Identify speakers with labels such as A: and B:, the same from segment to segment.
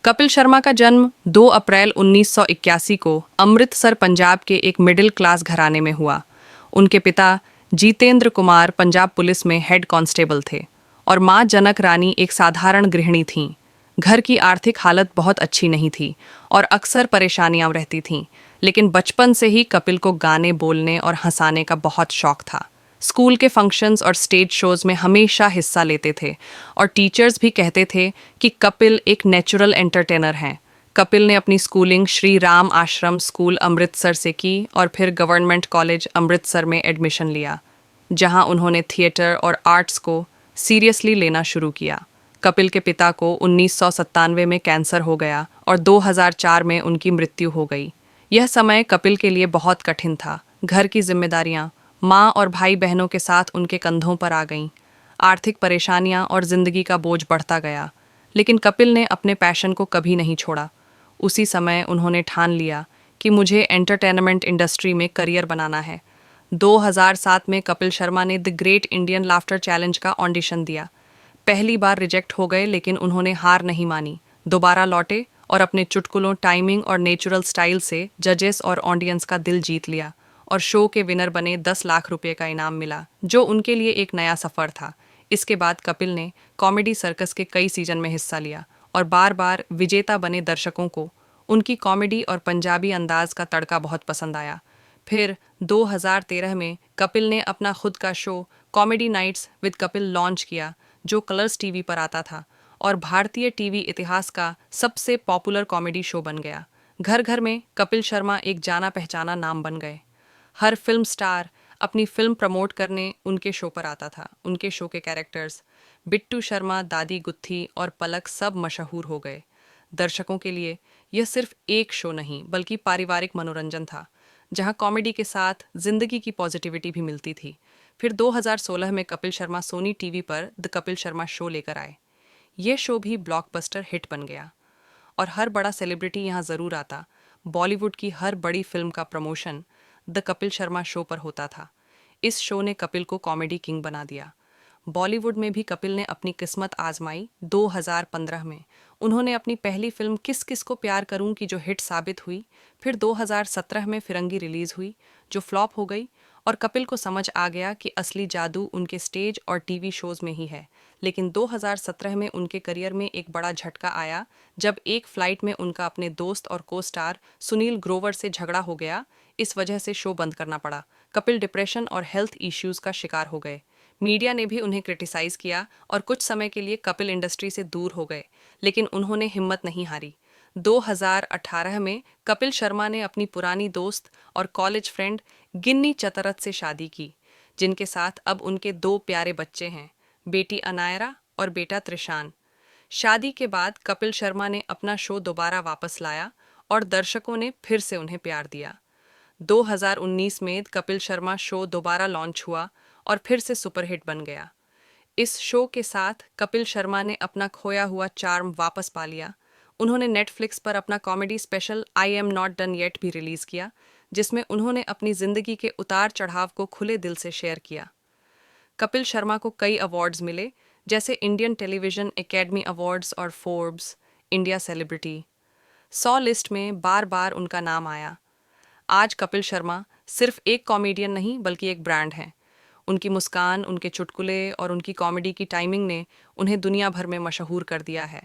A: कपिल शर्मा का जन्म 2 अप्रैल 1981 को अमृतसर पंजाब के एक मिडिल क्लास घराने में हुआ। उनके पिता जीतेंद्र कुमार पंजाब पुलिस में हेड कांस्टेबल थे और मां जनक रानी एक साधारण गृहिणी थीं। घर की आर्थिक हालत बहुत अच्छी नहीं थी और अक्सर परेशानियां रहती थीं, लेकिन बचपन से ही कपिल को गाने बोलने और हंसाने का बहुत शौक था। स्कूल के फंक्शंस और स्टेज शोज में हमेशा हिस्सा लेते थे और टीचर्स भी कहते थे कि कपिल एक नेचुरल एंटरटेनर हैं। कपिल ने अपनी स्कूलिंग श्री राम आश्रम स्कूल अमृतसर से की और फिर गवर्नमेंट कॉलेज अमृतसर में एडमिशन लिया, जहां उन्होंने थिएटर और आर्ट्स को सीरियसली लेना शुरू किया। कपिल के पिता को 1997 में कैंसर हो गया और 2004 में उनकी मृत्यु हो गई। यह समय कपिल के लिए बहुत कठिन था। घर की जिम्मेदारियां माँ और भाई बहनों के साथ उनके कंधों पर आ गईं। आर्थिक परेशानियां और जिंदगी का बोझ बढ़ता गया, लेकिन कपिल ने अपने पैशन को कभी नहीं छोड़ा। उसी समय उन्होंने ठान लिया कि मुझे एंटरटेनमेंट इंडस्ट्री में करियर बनाना है। 2007 में कपिल शर्मा ने the great Indian laughter challenge का ऑडिशन दिया। पहली बार रिजेक्ट हो गए, लेकिन उन्होंने हार नहीं मानी। दोबारा लौटे और अपने चुटकुलों, टाइमिंग और नेचुरल स्टाइल से जजेस और ऑडियंस का दिल जीत लिया और शो के विनर बने। 10 लाख रुपए का इनाम मिला, जो उनके लिए एक नया सफर था। इसके बाद कपिल ने कॉमेडी सर्कस के कई सीजन में हिस्सा लिया और बार बार विजेता बने। दर्शकों को उनकी कॉमेडी और पंजाबी अंदाज का तड़का बहुत पसंद आया। फिर 2013 में कपिल ने अपना खुद का show comedy nights with Kapil launch किया, जो कलर्स टीवी पर आता था और भारतीय टीवी इतिहास का सबसे पॉपुलर कॉमेडी शो बन गया। घर घर में कपिल शर्मा एक जाना पहचाना नाम बन गए। हर फिल्म स्टार अपनी फिल्म प्रमोट करने उनके शो पर आता था। उनके शो के कैरेक्टर्स बिट्टू शर्मा, दादी गुत्थी और पलक सब मशहूर हो गए। दर्शकों के लिए यह सिर्फ एक शो नहीं, बल्कि पारिवारिक मनोरंजन था, जहां कॉमेडी के साथ जिंदगी की पॉजिटिविटी भी मिलती थी। फिर 2016 में कपिल शर्मा सोनी टीवी पर द कपिल शर्मा शो लेकर आए। ये शो भी ब्लॉकबस्टर हिट बन गया और हर बड़ा सेलिब्रिटी यहाँ ज़रूर आता। बॉलीवुड की हर बड़ी फिल्म का promotion the Kapil Sharma show पर होता था। इस शो ने कपिल को कॉमेडी किंग बना दिया। बॉलीवुड में भी कपिल ने अपनी किस्मत आजमाई। 2015 में उन्होंने अपनी पहली फिल्म किस किस को प्यार करूं की, जो हिट साबित हुई। फिर 2017 में फिरंगी रिलीज हुई, जो फ्लॉप हो गई और कपिल को समझ आ गया कि असली जादू उनके स्टेज और टीवी शोज में ही है। लेकिन 2017 में उनके करियर में एक बड़ा झटका आया, जब एक फ्लाइट में उनका अपने दोस्त और को स्टार सुनील ग्रोवर से झगड़ा हो गया। इस वजह से शो बंद करना पड़ा। कपिल डिप्रेशन और हेल्थ इश्यूज का शिकार हो गए। मीडिया ने भी उन्हें क्रिटिसाइज किया और कुछ समय के लिए कपिल इंडस्ट्री से दूर हो गए, लेकिन उन्होंने हिम्मत नहीं हारी। 2018 में कपिल शर्मा ने अपनी पुरानी दोस्त और कॉलेज फ्रेंड गिन्नी चतरथ से शादी की, जिनके साथ अब उनके 2 प्यारे बच्चे हैं, बेटी अनायरा और बेटा त्रिशान। शादी के बाद कपिल शर्मा ने अपना शो दोबारा वापस लाया और दर्शकों ने फिर से उन्हें प्यार दिया। 2019 में कपिल शर्मा शो दोबारा लॉन्च हुआ और फिर से सुपरहिट बन गया। इस शो के साथ कपिल शर्मा ने अपना खोया हुआ चार्म वापस पा लिया। उन्होंने नेटफ्लिक्स पर अपना comedy special I am not done yet भी रिलीज किया, जिसमें उन्होंने अपनी जिंदगी के उतार चढ़ाव को खुले दिल से शेयर किया। कपिल शर्मा को कई अवार्ड्स मिले, जैसे इंडियन टेलीविजन एकेडमी अवार्ड्स और फोर्ब्स इंडिया सेलिब्रिटी 100 लिस्ट में बार बार उनका नाम आया। आज कपिल शर्मा सिर्फ एक कॉमेडियन नहीं, बल्कि एक ब्रांड हैं। उनकी मुस्कान, उनके चुटकुले और उनकी कॉमेडी की टाइमिंग ने उन्हें दुनिया भर में मशहूर कर दिया है।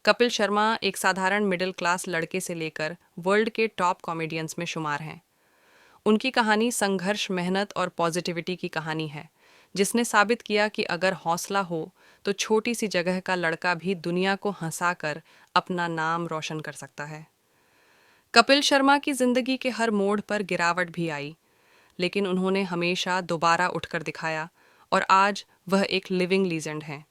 A: कपिल शर्मा एक साधारण मिडिल क्लास लड़के से लेकर वर्ल्ड के टॉप कॉमेडियंस में शुमार हैं। उनकी कहानी संघर्ष, मेहनत और पॉजिटिविटी की कहानी है, जिसने साबित किया कि अगर हौसला हो तो छोटी सी जगह का लड़का भी दुनिया को हंसाकर अपना नाम रोशन कर सकता है। कपिल शर्मा की जिंदगी के हर मोड़ पर गिरावट भी आई, लेकिन उन्होंने हमेशा दोबारा उठकर दिखाया और आज वह एक लिविंग लीजेंड हैं।